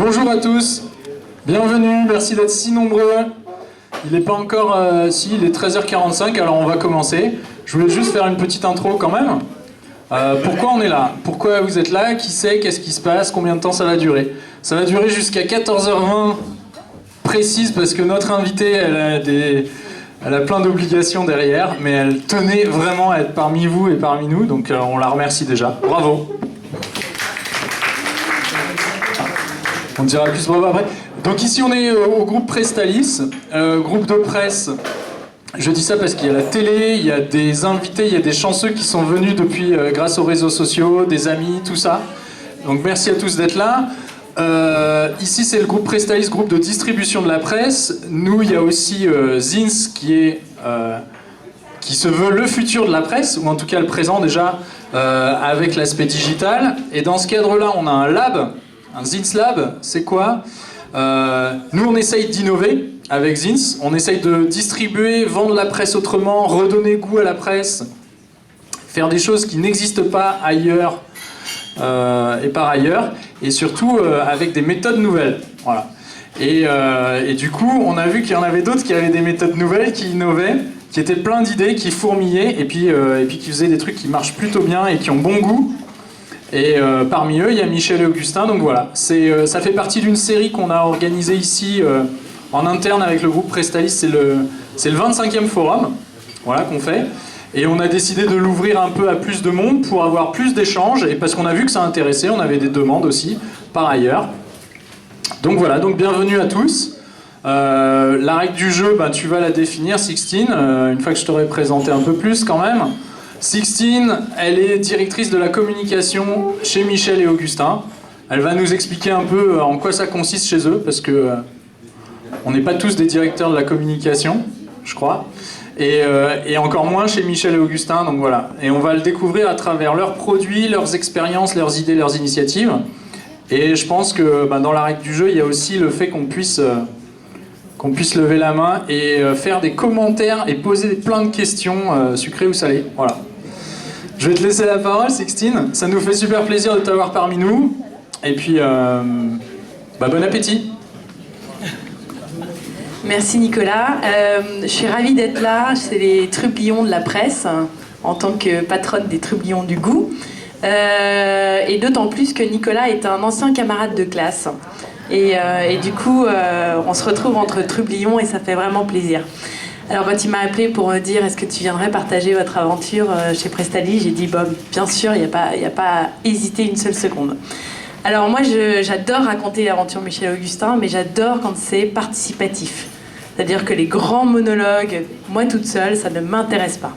Bonjour à tous, bienvenue, merci d'être si nombreux. Il n'est pas encore... il est 13h45, alors on va commencer. Je voulais juste faire une petite intro quand même. Pourquoi on est là? Pourquoi vous êtes là? Qui sait? Qu'est-ce qui se passe? Combien de temps ça va durer? Ça va durer jusqu'à 14h20 précise, parce que notre invitée, elle a plein d'obligations derrière, mais elle tenait vraiment à être parmi vous et parmi nous, donc on la remercie déjà. Bravo. On dira plus bravo après. Donc ici on est au groupe Prestalis, groupe de presse. Je dis ça parce qu'il y a la télé, il y a des invités, il y a des chanceux qui sont venus depuis grâce aux réseaux sociaux, des amis, tout ça. Donc merci à tous d'être là. Ici c'est le groupe Prestalis, groupe de distribution de la presse. Nous il y a aussi Zins qui se veut le futur de la presse, ou en tout cas le présent déjà, avec l'aspect digital. Et dans ce cadre-là on a un lab. Un Zins Lab, c'est quoi? Nous, on essaye d'innover avec Zins. On essaye de distribuer, vendre la presse autrement, redonner goût à la presse, faire des choses qui n'existent pas ailleurs et par ailleurs, et surtout avec des méthodes nouvelles. Voilà. Et du coup, on a vu qu'il y en avait d'autres qui avaient des méthodes nouvelles, qui innovaient, qui étaient plein d'idées, qui fourmillaient, et puis qui faisaient des trucs qui marchent plutôt bien et qui ont bon goût. Et parmi eux, il y a Michel et Augustin, donc voilà. Ça fait partie d'une série qu'on a organisée ici en interne avec le groupe Prestalis. C'est le 25e forum, voilà, qu'on fait. Et on a décidé de l'ouvrir un peu à plus de monde pour avoir plus d'échanges, et parce qu'on a vu que ça intéressait, on avait des demandes aussi, par ailleurs. Donc voilà, donc bienvenue à tous. La règle du jeu, bah, tu vas la définir, Sixtine, une fois que je t'aurai présenté un peu plus quand même. Sixtine, elle est directrice de la communication chez Michel et Augustin. Elle va nous expliquer un peu en quoi ça consiste chez eux, parce que on n'est pas tous des directeurs de la communication, je crois, et encore moins chez Michel et Augustin, donc voilà. Et on va le découvrir à travers leurs produits, leurs expériences, leurs idées, leurs initiatives. Et je pense que dans la règle du jeu, il y a aussi le fait qu'on puisse lever la main et faire des commentaires et poser plein de questions sucrées ou salées. Voilà. Je vais te laisser la parole, Sixtine. Ça nous fait super plaisir de t'avoir parmi nous. Et puis, bon appétit. Merci Nicolas. Je suis ravie d'être là. C'est les trublions de la presse, en tant que patronne des trublions du goût. Et d'autant plus que Nicolas est un ancien camarade de classe. Et du coup, on se retrouve entre trublions et ça fait vraiment plaisir. Alors quand il m'a appelé pour me dire est-ce que tu viendrais partager votre aventure chez Prestalis, j'ai dit bon, bien sûr, il n'y a pas à hésiter une seule seconde. Alors moi, j'adore raconter l'aventure Michel et Augustin, mais j'adore quand c'est participatif. C'est-à-dire que les grands monologues, moi toute seule, ça ne m'intéresse pas.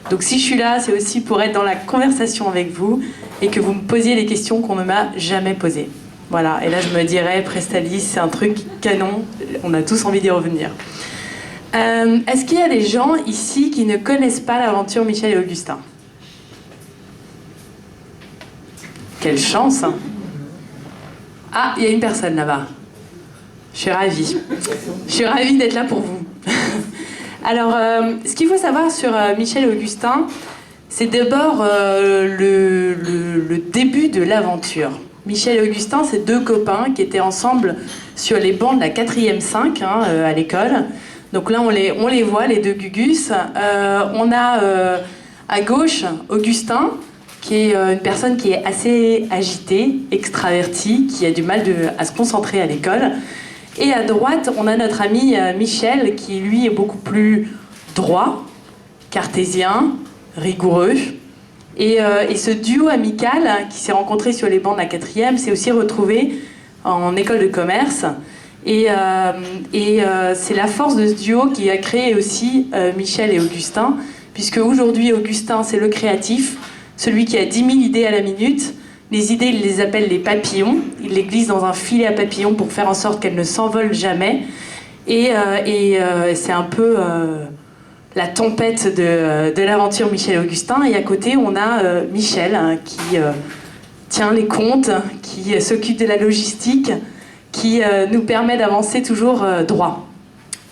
Donc si je suis là, c'est aussi pour être dans la conversation avec vous et que vous me posiez des questions qu'on ne m'a jamais posées. Voilà, et là je me dirais, Prestalis, c'est un truc canon, on a tous envie d'y revenir. Est-ce qu'il y a des gens ici qui ne connaissent pas l'aventure Michel et Augustin? Quelle chance, hein. Ah, il y a une personne là-bas. Je suis ravie. Je suis ravie d'être là pour vous. Alors, ce qu'il faut savoir sur Michel et Augustin, c'est d'abord le début de l'aventure. Michel et Augustin, c'est deux copains qui étaient ensemble sur les bancs de la 4e 5 à l'école. Donc là, on les voit, les deux Gugus. On a à gauche Augustin, qui est une personne qui est assez agitée, extravertie, qui a du mal à se concentrer à l'école. Et à droite, on a notre ami Michel, qui lui est beaucoup plus droit, cartésien, rigoureux. Et ce duo amical qui s'est rencontré sur les bancs de la 4e s'est aussi retrouvé en école de commerce. Et c'est la force de ce duo qui a créé aussi Michel et Augustin, puisque aujourd'hui Augustin c'est le créatif, celui qui a 10 000 idées à la minute. Les idées, il les appelle les papillons, il les glisse dans un filet à papillons pour faire en sorte qu'elles ne s'envolent jamais. Et c'est un peu la tempête de l'aventure Michel et Augustin. Et à côté, on a Michel qui tient les comptes, qui s'occupe de la logistique, qui nous permet d'avancer toujours droit.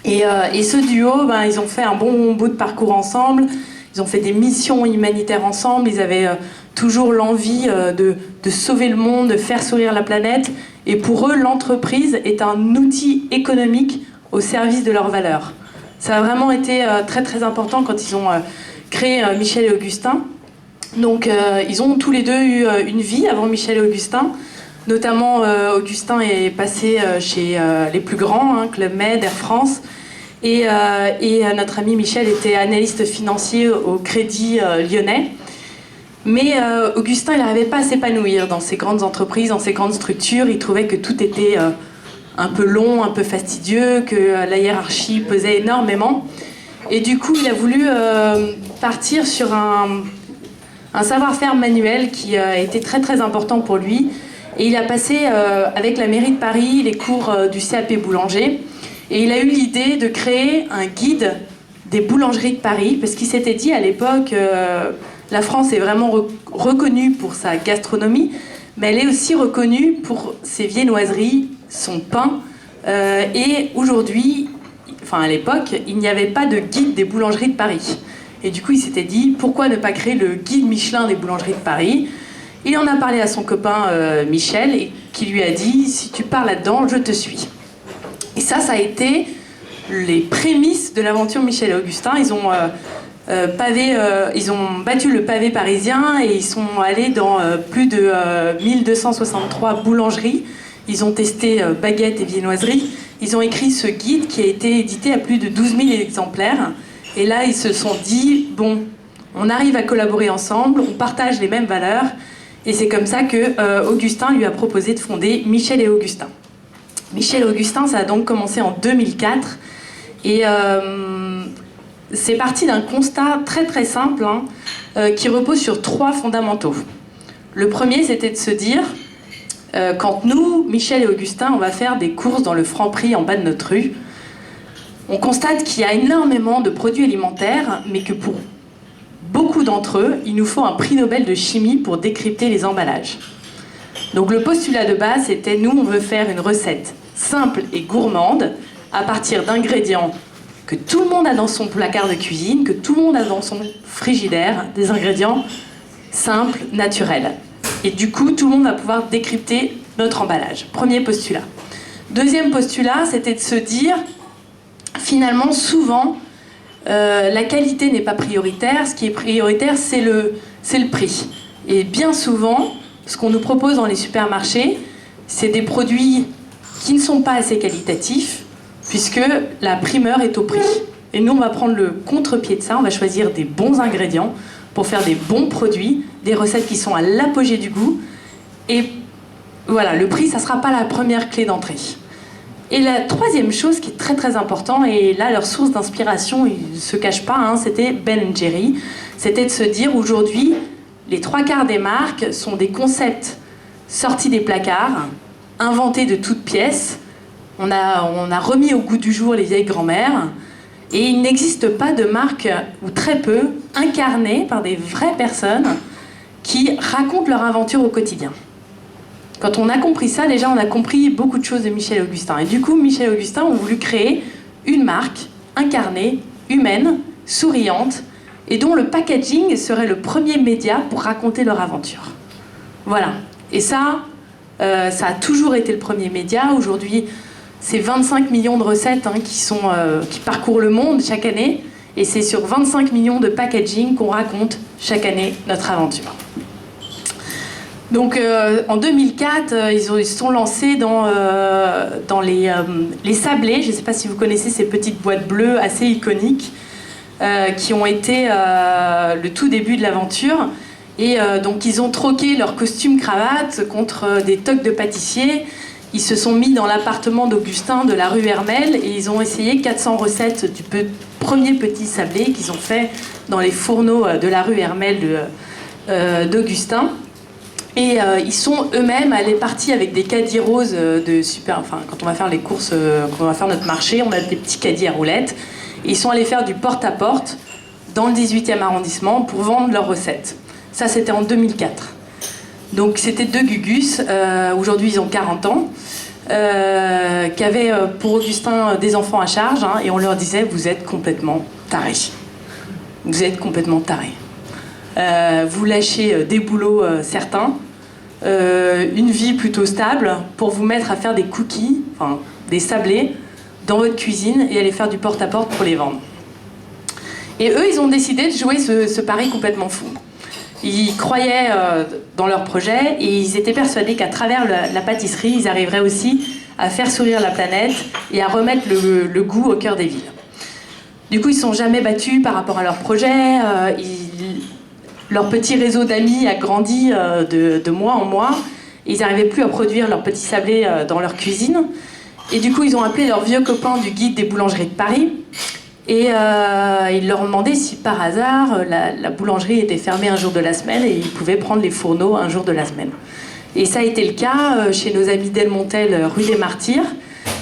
Et ce duo, ils ont fait un bon bout de parcours ensemble, ils ont fait des missions humanitaires ensemble, ils avaient toujours l'envie de sauver le monde, de faire sourire la planète. Et pour eux, l'entreprise est un outil économique au service de leurs valeurs. Ça a vraiment été très très important quand ils ont créé Michel et Augustin. Donc ils ont tous les deux eu une vie avant Michel et Augustin. Notamment, Augustin est passé chez les plus grands, Club Med, Air France. Et notre ami Michel était analyste financier au Crédit Lyonnais. Mais Augustin, il n'arrivait pas à s'épanouir dans ces grandes entreprises, dans ces grandes structures. Il trouvait que tout était un peu long, un peu fastidieux, que la hiérarchie pesait énormément. Et du coup, il a voulu partir sur un savoir-faire manuel qui a été très très important pour lui. Et il a passé avec la mairie de Paris les cours du CAP boulanger. Et il a eu l'idée de créer un guide des boulangeries de Paris, parce qu'il s'était dit à l'époque, la France est vraiment reconnue pour sa gastronomie, mais elle est aussi reconnue pour ses viennoiseries, son pain. Et aujourd'hui, enfin à l'époque, il n'y avait pas de guide des boulangeries de Paris. Et du coup, il s'était dit, pourquoi ne pas créer le guide Michelin des boulangeries de Paris ? Il en a parlé à son copain Michel, et qui lui a dit, si tu pars là-dedans, je te suis. Et ça a été les prémices de l'aventure Michel et Augustin. Ils ont battu le pavé parisien et ils sont allés dans plus de 1263 boulangeries. Ils ont testé baguettes et viennoiseries. Ils ont écrit ce guide qui a été édité à plus de 12 000 exemplaires. Et là, ils se sont dit, bon, on arrive à collaborer ensemble, on partage les mêmes valeurs. Et c'est comme ça que Augustin lui a proposé de fonder Michel et Augustin. Michel et Augustin, ça a donc commencé en 2004. Et c'est parti d'un constat très très simple qui repose sur 3 fondamentaux. Le premier, c'était de se dire, quand nous, Michel et Augustin, on va faire des courses dans le Franprix en bas de notre rue, on constate qu'il y a énormément de produits alimentaires, mais que pour beaucoup d'entre eux, il nous faut un prix Nobel de chimie pour décrypter les emballages. Donc le postulat de base, c'était nous, on veut faire une recette simple et gourmande à partir d'ingrédients que tout le monde a dans son placard de cuisine, que tout le monde a dans son frigidaire, des ingrédients simples, naturels. Et du coup, tout le monde va pouvoir décrypter notre emballage. Premier postulat. Deuxième postulat, c'était de se dire, finalement, souvent, la qualité n'est pas prioritaire. Ce qui est prioritaire, c'est le prix. Et bien souvent, ce qu'on nous propose dans les supermarchés, c'est des produits qui ne sont pas assez qualitatifs, puisque la primeur est au prix. Et nous, on va prendre le contre-pied de ça, on va choisir des bons ingrédients pour faire des bons produits, des recettes qui sont à l'apogée du goût. Et voilà, le prix, ça ne sera pas la première clé d'entrée. Et la troisième chose qui est très très importante, et là leur source d'inspiration, ils ne se cachent pas, c'était Ben & Jerry, c'était de se dire aujourd'hui, les 3/4 des marques sont des concepts sortis des placards, inventés de toutes pièces. On a remis au goût du jour les vieilles grand-mères, et il n'existe pas de marque, ou très peu, incarnées par des vraies personnes qui racontent leur aventure au quotidien. Quand on a compris ça, déjà on a compris beaucoup de choses de Michel et Augustin. Et du coup, Michel et Augustin ont voulu créer une marque incarnée, humaine, souriante, et dont le packaging serait le premier média pour raconter leur aventure. Voilà. Et ça a toujours été le premier média. Aujourd'hui, c'est 25 millions de recettes qui parcourent le monde chaque année. Et c'est sur 25 millions de packaging qu'on raconte chaque année notre aventure. Donc en 2004, ils se sont lancés dans les sablés. Je ne sais pas si vous connaissez ces petites boîtes bleues assez iconiques qui ont été le tout début de l'aventure. Et donc ils ont troqué leur costume cravate contre des toques de pâtissier. Ils se sont mis dans l'appartement d'Augustin de la rue Hermel et ils ont essayé 400 recettes du premier petit sablé qu'ils ont fait dans les fourneaux de la rue Hermel d'Augustin. Et ils sont eux-mêmes partis avec des caddies roses quand on va faire les courses, quand on va faire notre marché, on a des petits caddies à roulettes. Et ils sont allés faire du porte-à-porte dans le 18e arrondissement pour vendre leurs recettes. Ça, c'était en 2004. Donc c'était 2 gugus, aujourd'hui ils ont 40 ans, qui avaient pour Augustin des enfants à charge, et on leur disait « vous êtes complètement tarés. Vous êtes complètement tarés ». vous lâchez des boulots certains, une vie plutôt stable, pour vous mettre à faire des cookies, enfin des sablés, dans votre cuisine et aller faire du porte-à-porte pour les vendre. Et eux, ils ont décidé de jouer ce pari complètement fou. Ils croyaient dans leur projet et ils étaient persuadés qu'à travers la pâtisserie, ils arriveraient aussi à faire sourire la planète et à remettre le goût au cœur des villes. Du coup, ils ne sont jamais battus par rapport à leur projet. Leur petit réseau d'amis a grandi de mois en mois. Ils n'arrivaient plus à produire leurs petits sablés dans leur cuisine. Et du coup, ils ont appelé leurs vieux copains du guide des boulangeries de Paris. Et ils leur ont demandé si par hasard la boulangerie était fermée un jour de la semaine et ils pouvaient prendre les fourneaux un jour de la semaine. Et ça a été le cas chez nos amis Delmontel, rue des Martyrs,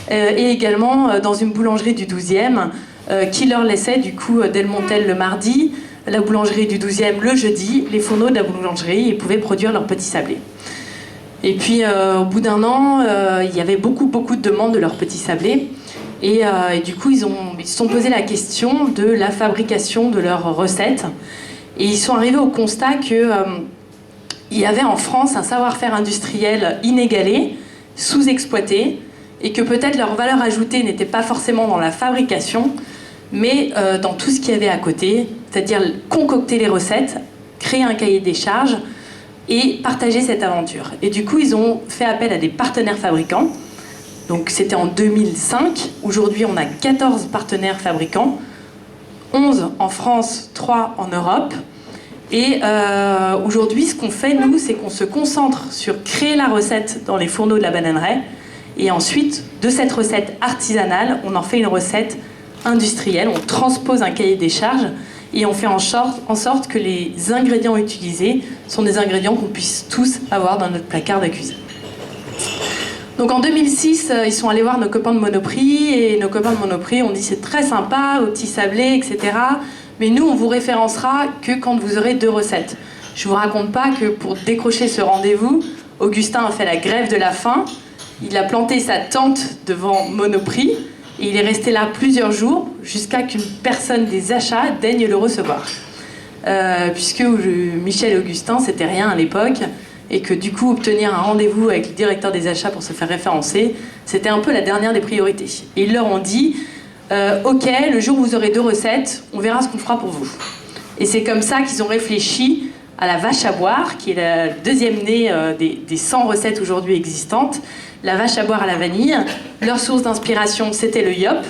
et également dans une boulangerie du 12e qui leur laissait du coup Delmontel le mardi, la boulangerie du 12e le jeudi, les fourneaux de la boulangerie, ils pouvaient produire leurs petits sablés. Et puis au bout d'un an, il y avait beaucoup de demandes de leurs petits sablés. Et du coup, ils se sont posé la question de la fabrication de leurs recettes. Et ils sont arrivés au constat qu'il y avait en France un savoir-faire industriel inégalé, sous-exploité, et que peut-être leur valeur ajoutée n'était pas forcément dans la fabrication, mais dans tout ce qu'il y avait à côté, c'est-à-dire concocter les recettes, créer un cahier des charges et partager cette aventure. Et du coup, ils ont fait appel à des partenaires fabricants. Donc c'était en 2005. Aujourd'hui, on a 14 partenaires fabricants, 11 en France, 3 en Europe. Et aujourd'hui, ce qu'on fait, nous, c'est qu'on se concentre sur créer la recette dans les fourneaux de la bananeraie. Et ensuite, de cette recette artisanale, on en fait une recette industrielle. On transpose un cahier des charges et on fait en sorte que les ingrédients utilisés sont des ingrédients qu'on puisse tous avoir dans notre placard de cuisine. Donc en 2006, ils sont allés voir nos copains de Monoprix, et nos copains de Monoprix ont dit c'est très sympa, au petit sablé, etc. Mais nous, on vous référencera que quand vous aurez 2 recettes. Je vous raconte pas que pour décrocher ce rendez-vous, Augustin a fait la grève de la faim, il a planté sa tente devant Monoprix, et il est resté là plusieurs jours, jusqu'à qu'une personne des achats daigne le recevoir. Puisque Michel et Augustin, c'était rien à l'époque, et que du coup, obtenir un rendez-vous avec le directeur des achats pour se faire référencer, c'était un peu la dernière des priorités. Et ils leur ont dit ok, le jour où vous aurez 2 recettes, on verra ce qu'on fera pour vous. Et c'est comme ça qu'ils ont réfléchi à la vache à boire, qui est la deuxième née des 100 recettes aujourd'hui existantes. La vache à boire à la vanille. Leur source d'inspiration, c'était le yop.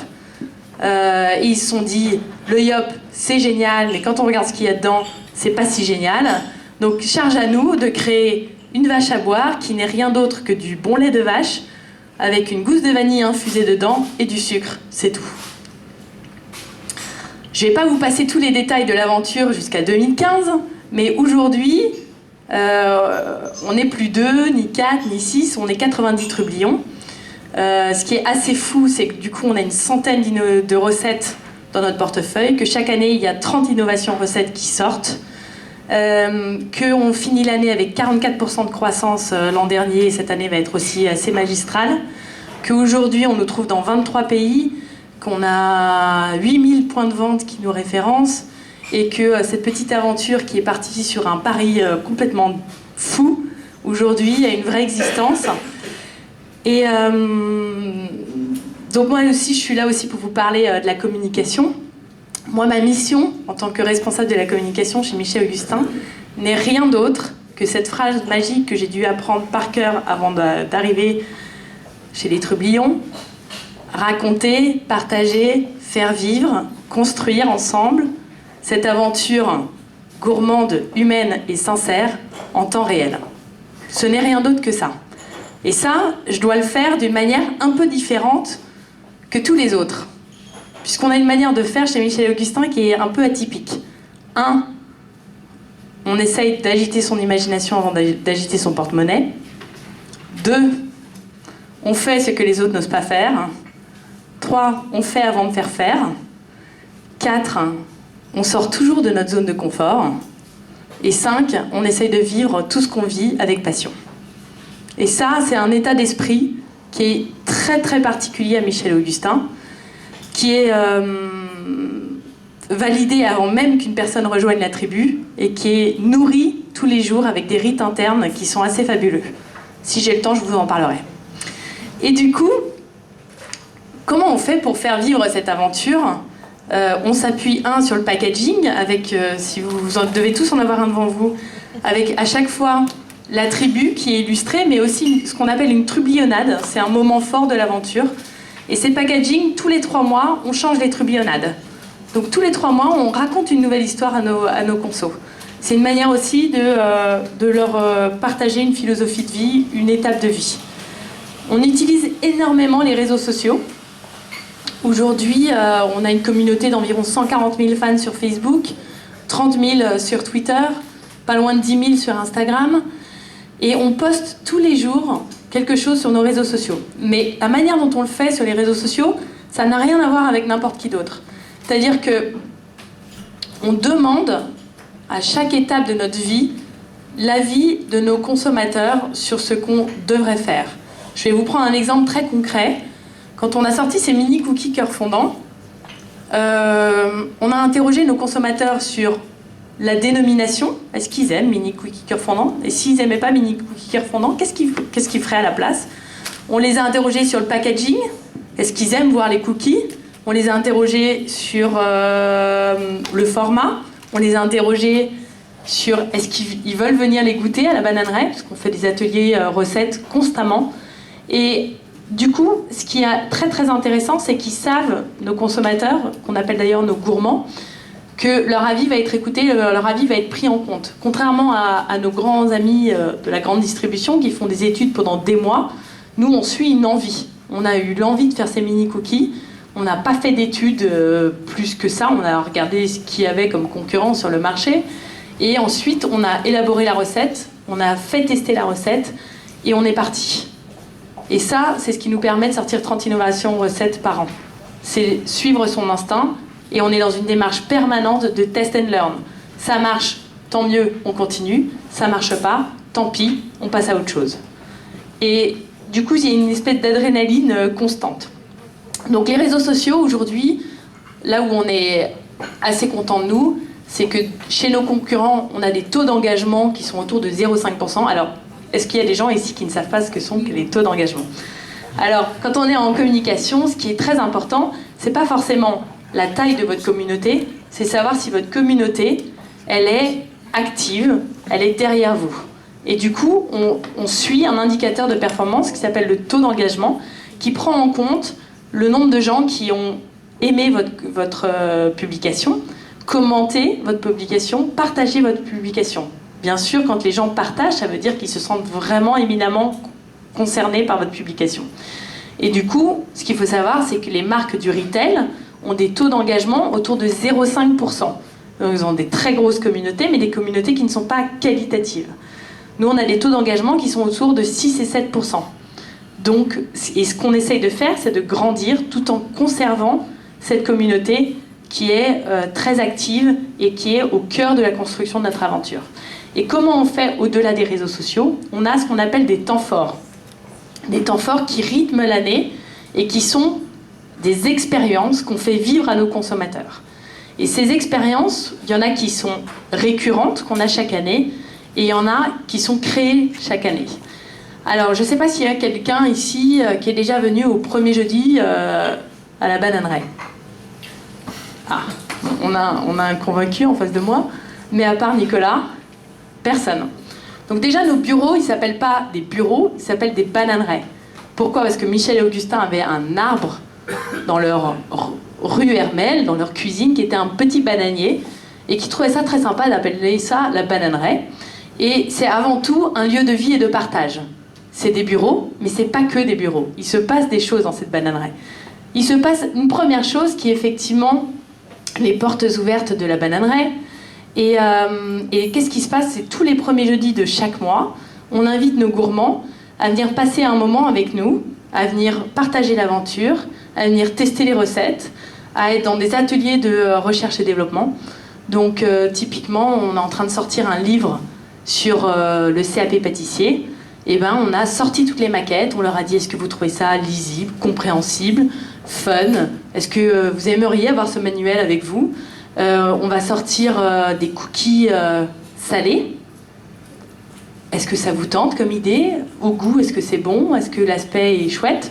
Et ils se sont dit, le yop, c'est génial, mais quand on regarde ce qu'il y a dedans, c'est pas si génial. Donc charge à nous de créer une vache à boire qui n'est rien d'autre que du bon lait de vache avec une gousse de vanille infusée dedans et du sucre, c'est tout. Je ne vais pas vous passer tous les détails de l'aventure jusqu'à 2015, mais aujourd'hui, on n'est plus 2, ni 4, ni 6, on est 90 trublions. Ce qui est assez fou, c'est que du coup, on a une centaine de recettes dans notre portefeuille, que chaque année, il y a 30 innovations recettes qui sortent. Qu'on finit l'année avec 44% de croissance l'an dernier, et cette année va être aussi assez magistrale, qu'aujourd'hui on nous trouve dans 23 pays, qu'on a 8000 points de vente qui nous référencent, et que cette petite aventure qui est partie sur un pari complètement fou, aujourd'hui a une vraie existence. Et donc moi aussi, je suis là aussi pour vous parler de la communication. Moi, ma mission, en tant que responsable de la communication chez Michel Augustin, n'est rien d'autre que cette phrase magique que j'ai dû apprendre par cœur avant d'arriver chez les Trublions. Raconter, partager, faire vivre, construire ensemble cette aventure gourmande, humaine et sincère en temps réel. Ce n'est rien d'autre que ça. Et ça, je dois le faire d'une manière un peu différente que tous les autres. Puisqu'on a une manière de faire chez Michel Augustin qui est un peu atypique. 1, on essaye d'agiter son imagination avant d'agiter son porte-monnaie. 2, on fait ce que les autres n'osent pas faire. 3, on fait avant de faire faire. 4, on sort toujours de notre zone de confort. Et 5, on essaye de vivre tout ce qu'on vit avec passion. Et ça, c'est un état d'esprit qui est très très particulier à Michel Augustin, qui est validé avant même qu'une personne rejoigne la tribu et qui est nourri tous les jours avec des rites internes qui sont assez fabuleux. Si j'ai le temps, je vous en parlerai. Et du coup, comment on fait pour faire vivre cette aventure ? On s'appuie sur le packaging, avec, si vous devez tous en avoir un devant vous, avec à chaque fois la tribu qui est illustrée, mais aussi ce qu'on appelle une trublionnade. C'est un moment fort de l'aventure. Et ces packaging, tous les 3 mois, on change les trublionnades. Donc tous les 3 mois, on raconte une nouvelle histoire à nos consos. C'est une manière aussi de leur partager une philosophie de vie, une étape de vie. On utilise énormément les réseaux sociaux. Aujourd'hui, on a une communauté d'environ 140 000 fans sur Facebook, 30 000 sur Twitter, pas loin de 10 000 sur Instagram. Et on poste tous les jours quelque chose sur nos réseaux sociaux. Mais la manière dont on le fait sur les réseaux sociaux, ça n'a rien à voir avec n'importe qui d'autre. C'est-à-dire que on demande à chaque étape de notre vie l'avis de nos consommateurs sur ce qu'on devrait faire. Je vais vous prendre un exemple très concret. Quand on a sorti ces mini cookies cœur fondant, on a interrogé nos consommateurs sur la dénomination. Est-ce qu'ils aiment mini cookies cœur fondant? Et s'ils n'aimaient pas mini cookies cœur fondant, qu'est-ce qu'ils feraient à la place? On les a interrogés sur le packaging. Est-ce qu'ils aiment voir les cookies? On les a interrogés sur le format. On les a interrogés sur est-ce qu'ils veulent venir les goûter à la bananerie, parce qu'on fait des ateliers recettes constamment. Et du coup, ce qui est très très intéressant, c'est qu'ils savent, nos consommateurs, qu'on appelle d'ailleurs nos gourmands, que leur avis va être écouté, leur avis va être pris en compte. Contrairement à nos grands amis de la grande distribution qui font des études pendant des mois, nous on suit une envie. On a eu l'envie de faire ces mini cookies. On n'a pas fait d'études plus que ça. On a regardé ce qu'il y avait comme concurrent sur le marché. Et ensuite, on a élaboré la recette, on a fait tester la recette et on est parti. Et ça, c'est ce qui nous permet de sortir 30 innovations recettes par an. C'est suivre son instinct et on est dans une démarche permanente de test and learn. Ça marche, tant mieux, on continue. Ça marche pas, tant pis, on passe à autre chose. Et du coup, il y a une espèce d'adrénaline constante. Donc les réseaux sociaux, aujourd'hui, là où on est assez content de nous, c'est que chez nos concurrents, on a des taux d'engagement qui sont autour de 0,5%. Alors, est-ce qu'il y a des gens ici qui ne savent pas ce que sont les taux d'engagement? Alors, quand on est en communication, ce qui est très important, c'est pas forcément la taille de votre communauté, c'est savoir si votre communauté, elle est active, elle est derrière vous. Et du coup, on suit un indicateur de performance qui s'appelle le taux d'engagement, qui prend en compte le nombre de gens qui ont aimé votre publication, commenté votre publication, partagé votre publication. Bien sûr, quand les gens partagent, ça veut dire qu'ils se sentent vraiment éminemment concernés par votre publication. Et du coup, ce qu'il faut savoir, c'est que les marques du retail ont des taux d'engagement autour de 0,5%. Donc, ils ont des très grosses communautés, mais des communautés qui ne sont pas qualitatives. Nous, on a des taux d'engagement qui sont autour de 6 et 7%. Donc, et ce qu'on essaye de faire, c'est de grandir tout en conservant cette communauté qui est très active et qui est au cœur de la construction de notre aventure. Et comment on fait au-delà des réseaux sociaux? On a ce qu'on appelle des temps forts. Des temps forts qui rythment l'année et qui sont des expériences qu'on fait vivre à nos consommateurs. Et ces expériences, il y en a qui sont récurrentes, qu'on a chaque année, et il y en a qui sont créées chaque année. Alors, je ne sais pas s'il y a quelqu'un ici qui est déjà venu au premier jeudi à la bananerie. Ah, on a un convaincu en face de moi, mais à part Nicolas, personne. Donc déjà, nos bureaux, ils ne s'appellent pas des bureaux, ils s'appellent des bananeries. Pourquoi? Parce que Michel et Augustin avaient un arbre dans leur rue Hermel, dans leur cuisine, qui était un petit bananier, et qui trouvaient ça très sympa d'appeler ça la bananerie. Et c'est avant tout un lieu de vie et de partage. C'est des bureaux, mais c'est pas que des bureaux. Il se passe des choses dans cette bananerie. Il se passe une première chose qui est effectivement les portes ouvertes de la bananerie. Et qu'est-ce qui se passe? C'est tous les premiers jeudis de chaque mois, on invite nos gourmands à venir passer un moment avec nous, à venir partager l'aventure, à venir tester les recettes, à être dans des ateliers de recherche et développement. Donc typiquement, on est en train de sortir un livre sur le CAP pâtissier. Et ben, on a sorti toutes les maquettes, on leur a dit est-ce que vous trouvez ça lisible, compréhensible, fun? Est-ce que vous aimeriez avoir ce manuel avec vous? On va sortir des cookies salés. Est-ce que ça vous tente comme idée? Au goût, est-ce que c'est bon? Est-ce que l'aspect est chouette?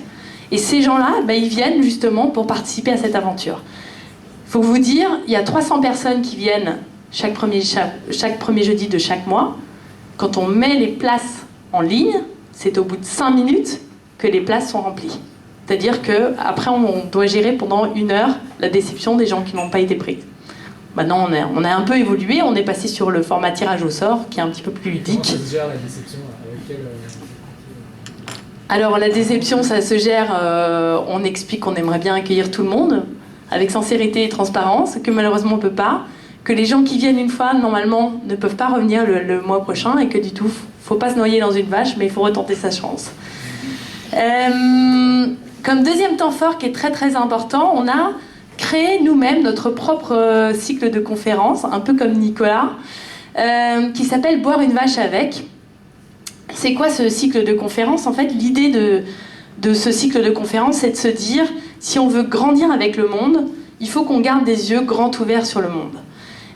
Et ces gens-là, ils viennent justement pour participer à cette aventure. Il faut vous dire, il y a 300 personnes qui viennent chaque premier jeudi de chaque mois. Quand on met les places en ligne, c'est au bout de 5 minutes que les places sont remplies. C'est-à-dire qu'après, on doit gérer pendant 1 heure la déception des gens qui n'ont pas été pris. Maintenant, on a un peu évolué, on est passé sur le format tirage au sort, qui est un petit peu plus ludique. Comment ça se gère la déception avec quel... Alors, la déception, ça se gère, on explique qu'on aimerait bien accueillir tout le monde, avec sincérité et transparence, que malheureusement on ne peut pas, que les gens qui viennent une fois, normalement, ne peuvent pas revenir le mois prochain, et que du tout, il ne faut pas se noyer dans une vache, mais il faut retenter sa chance. Comme deuxième temps fort qui est très très important, on a créé nous-mêmes notre propre cycle de conférences, un peu comme Nicolas, qui s'appelle « Boire une vache avec ». C'est quoi ce cycle de conférences? En fait, l'idée de ce cycle de conférences, c'est de se dire, si on veut grandir avec le monde, il faut qu'on garde des yeux grands ouverts sur le monde.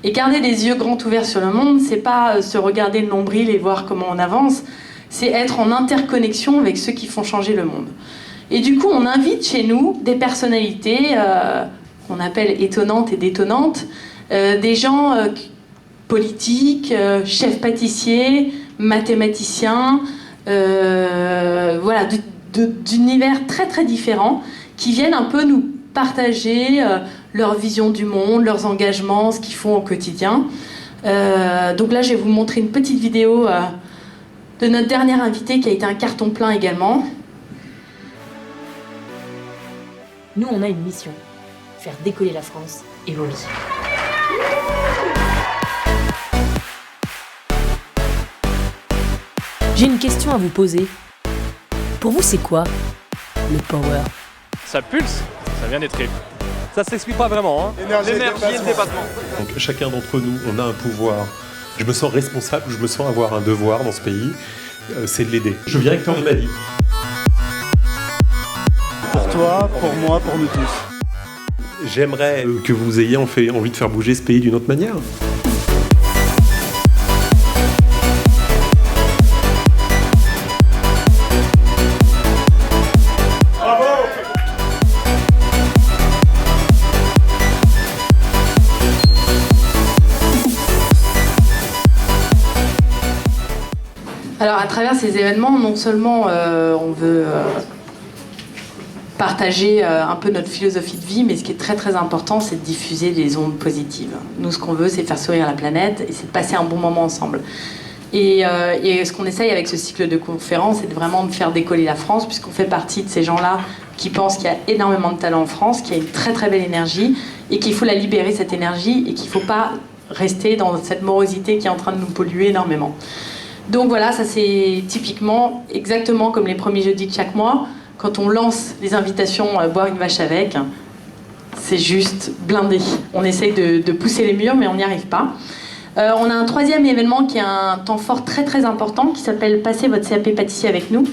Et garder des yeux grands ouverts sur le monde, c'est pas se regarder le nombril et voir comment on avance, c'est être en interconnexion avec ceux qui font changer le monde. Et du coup, on invite chez nous des personnalités qu'on appelle étonnantes et détonnantes, des gens politiques, chefs pâtissiers, mathématiciens, voilà, d'univers très très différents, qui viennent un peu nous partager leur vision du monde, leurs engagements, ce qu'ils font au quotidien. Donc là, je vais vous montrer une petite vidéo de notre dernière invitée qui a été un carton plein également. Nous, on a une mission, faire décoller la France et vos vies. J'ai une question à vous poser. Pour vous, c'est quoi le power? Ça pulse, ça vient des tripes. Ça s'explique pas vraiment, hein. L'énergie et le dépassement. Donc chacun d'entre nous, on a un pouvoir. Je me sens responsable, je me sens avoir un devoir dans ce pays, c'est de l'aider. Je viens recteur de ma vie. Pour toi, pour moi, pour nous tous. J'aimerais que vous ayez envie de faire bouger ce pays d'une autre manière. Alors, à travers ces événements, non seulement on veut partager un peu notre philosophie de vie, mais ce qui est très très important, c'est de diffuser des ondes positives. Nous, ce qu'on veut, c'est faire sourire la planète et c'est de passer un bon moment ensemble. Et ce qu'on essaye avec ce cycle de conférences, c'est vraiment de faire décoller la France, puisqu'on fait partie de ces gens-là qui pensent qu'il y a énormément de talent en France, qu'il y a une très très belle énergie, et qu'il faut la libérer, cette énergie, et qu'il ne faut pas rester dans cette morosité qui est en train de nous polluer énormément. Donc voilà, ça c'est typiquement exactement comme les premiers jeudis de chaque mois, quand on lance les invitations à boire une vache avec, c'est juste blindé. On essaye de pousser les murs, mais on n'y arrive pas. On a un troisième événement qui est un temps fort très très important, qui s'appelle « Passez votre CAP pâtissier avec nous ».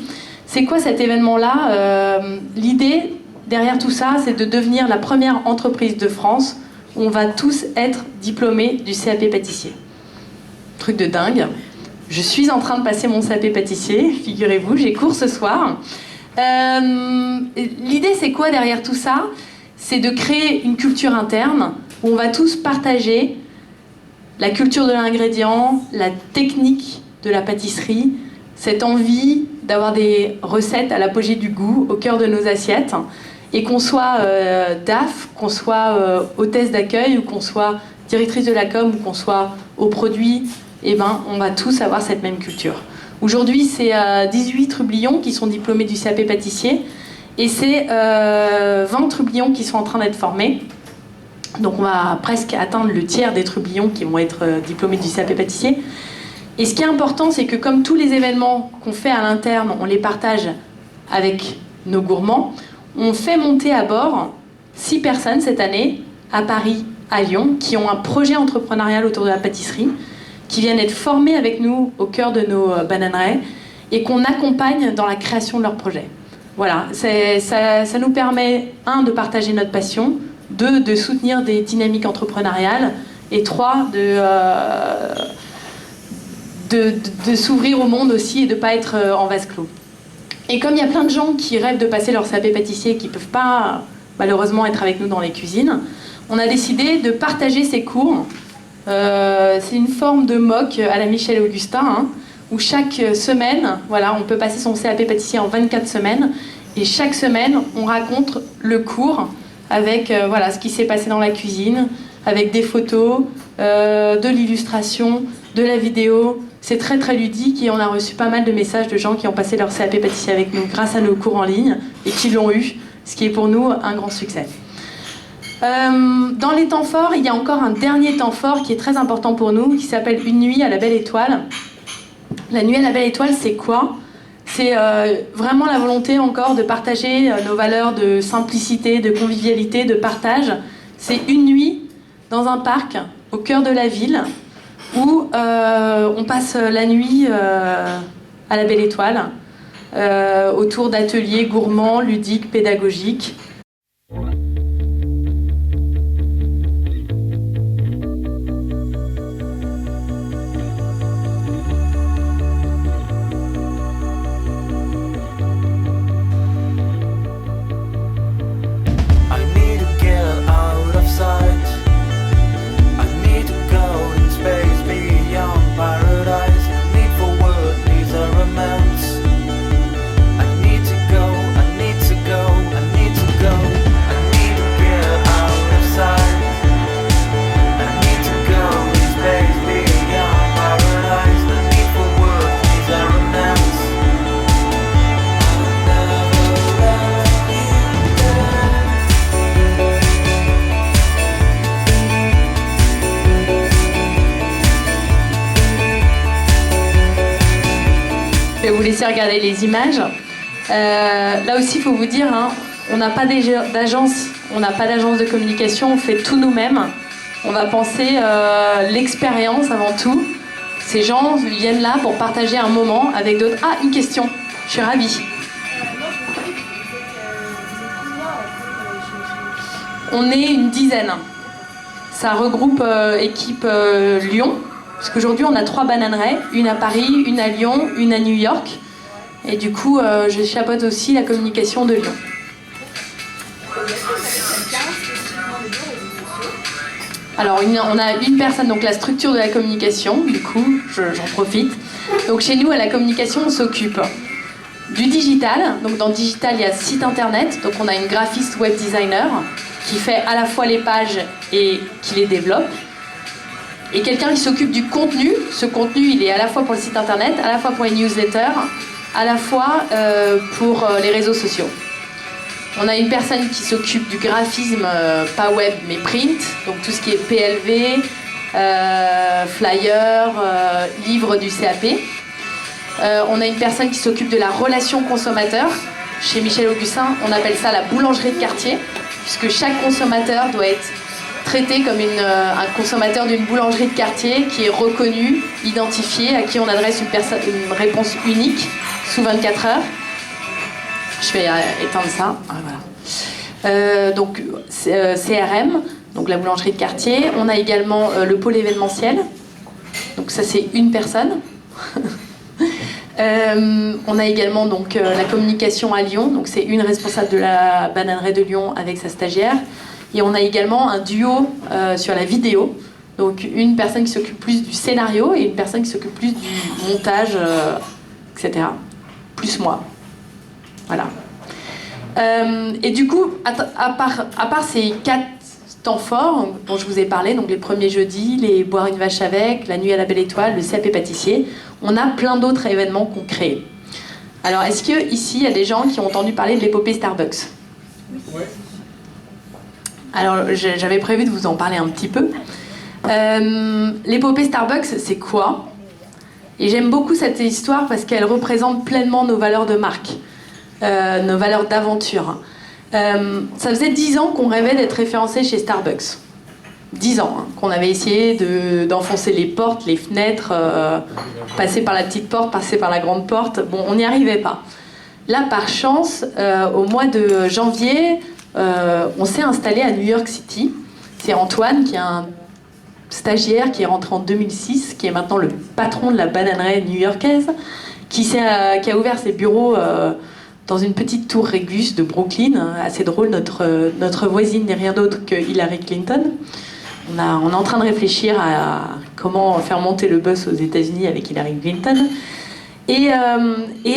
C'est quoi cet événement-là? L'idée derrière tout ça, c'est de devenir la première entreprise de France où on va tous être diplômés du CAP pâtissier. Truc de dingue. Je suis en train de passer mon CAP pâtissier, figurez-vous, j'ai cours ce soir. L'idée, c'est quoi derrière tout ça? C'est de créer une culture interne où on va tous partager la culture de l'ingrédient, la technique de la pâtisserie, cette envie d'avoir des recettes à l'apogée du goût au cœur de nos assiettes, et qu'on soit DAF, qu'on soit hôtesse d'accueil, ou qu'on soit directrice de la com, ou qu'on soit au produit, eh ben, on va tous avoir cette même culture. Aujourd'hui, c'est 18 trublions qui sont diplômés du CAP pâtissier, et c'est 20 trublions qui sont en train d'être formés. Donc on va presque atteindre le tiers des trublions qui vont être diplômés du CAP pâtissier. Et ce qui est important, c'est que comme tous les événements qu'on fait à l'interne, on les partage avec nos gourmands, on fait monter à bord 6 personnes cette année, à Paris, à Lyon, qui ont un projet entrepreneurial autour de la pâtisserie, qui viennent être formés avec nous au cœur de nos bananeraies et qu'on accompagne dans la création de leurs projets. Voilà, ça nous permet, de partager notre passion, 2, de soutenir des dynamiques entrepreneuriales, et 3, de s'ouvrir au monde aussi et de ne pas être en vase clos. Et comme il y a plein de gens qui rêvent de passer leur CAP pâtissier et qui ne peuvent pas malheureusement être avec nous dans les cuisines, on a décidé de partager ces cours. C'est une forme de MOOC à la Michel Augustin, hein, où chaque semaine, voilà, on peut passer son CAP pâtissier en 24 semaines, et chaque semaine, on raconte le cours avec voilà, ce qui s'est passé dans la cuisine, avec des photos, de l'illustration, de la vidéo. C'est très très ludique et on a reçu pas mal de messages de gens qui ont passé leur CAP pâtissier avec nous grâce à nos cours en ligne et qui l'ont eu, ce qui est pour nous un grand succès. Dans les temps forts, il y a encore un dernier temps fort qui est très important pour nous, qui s'appelle Une nuit à la belle étoile. La nuit à la belle étoile, c'est quoi ? C'est vraiment la volonté encore de partager nos valeurs de simplicité, de convivialité, de partage. C'est une nuit dans un parc au cœur de la ville où on passe la nuit à la belle étoile autour d'ateliers gourmands, ludiques, pédagogiques. Je vais vous laisser regarder les images. Là aussi, il faut vous dire, hein, on n'a pas d'agence, on n'a pas d'agence de communication, on fait tout nous-mêmes. On va penser l'expérience avant tout. Ces gens viennent là pour partager un moment avec d'autres. Ah, une question, je suis ravie. On est une dizaine. Ça regroupe équipe Lyon. Parce qu'aujourd'hui, on a 3 bananeraies, une à Paris, une à Lyon, une à New York. Et du coup, je chapeaute aussi la communication de Lyon. Alors, on a une personne, donc la structure de la communication, du coup, j'en profite. Donc chez nous, à la communication, on s'occupe du digital. Donc dans digital, il y a site internet. Donc on a une graphiste web designer qui fait à la fois les pages et qui les développe. Et quelqu'un qui s'occupe du contenu. Ce contenu, il est à la fois pour le site internet, à la fois pour les newsletters, à la fois pour les réseaux sociaux. On a une personne qui s'occupe du graphisme, pas web, mais print. Donc tout ce qui est PLV, flyer, livre du CAP. On a une personne qui s'occupe de la relation consommateur. Chez Michel Augustin, on appelle ça la boulangerie de quartier, puisque chaque consommateur doit être traité comme un consommateur d'une boulangerie de quartier qui est reconnu, identifié, à qui on adresse une réponse unique sous 24 heures. Je vais éteindre ça. Voilà. Donc CRM, donc la boulangerie de quartier. On a également le pôle événementiel. Donc ça c'est une personne. On a également donc la communication à Lyon. Donc c'est une responsable de la bananerie de Lyon avec sa stagiaire. Et on a également un duo sur la vidéo. Donc une personne qui s'occupe plus du scénario et une personne qui s'occupe plus du montage, etc. Plus moi. Voilà. Et du coup, à part ces 4 temps forts dont je vous ai parlé, donc les premiers jeudis, les boire une vache avec, la nuit à la belle étoile, le CAP pâtissier, on a plein d'autres événements qu'on crée. Alors, est-ce qu'ici, il y a des gens qui ont entendu parler de l'épopée Starbucks ? Oui. Alors, j'avais prévu de vous en parler un petit peu. L'épopée Starbucks, c'est quoi ? Et j'aime beaucoup cette histoire parce qu'elle représente pleinement nos valeurs de marque, nos valeurs d'aventure. Ça faisait 10 ans qu'on rêvait d'être référencé chez Starbucks. 10 ans, hein, qu'on avait essayé d'enfoncer les portes, les fenêtres, passer par la petite porte, passer par la grande porte. Bon, on n'y arrivait pas. Là, par chance, au mois de janvier, on s'est installé à New York City. C'est Antoine, qui est un stagiaire qui est rentré en 2006, qui est maintenant le patron de la bananerie new-yorkaise, qui a ouvert ses bureaux dans une petite tour Regus de Brooklyn. Assez drôle, notre voisine n'est rien d'autre que Hillary Clinton. On est en train de réfléchir à comment faire monter le buzz aux États-Unis avec Hillary Clinton. Et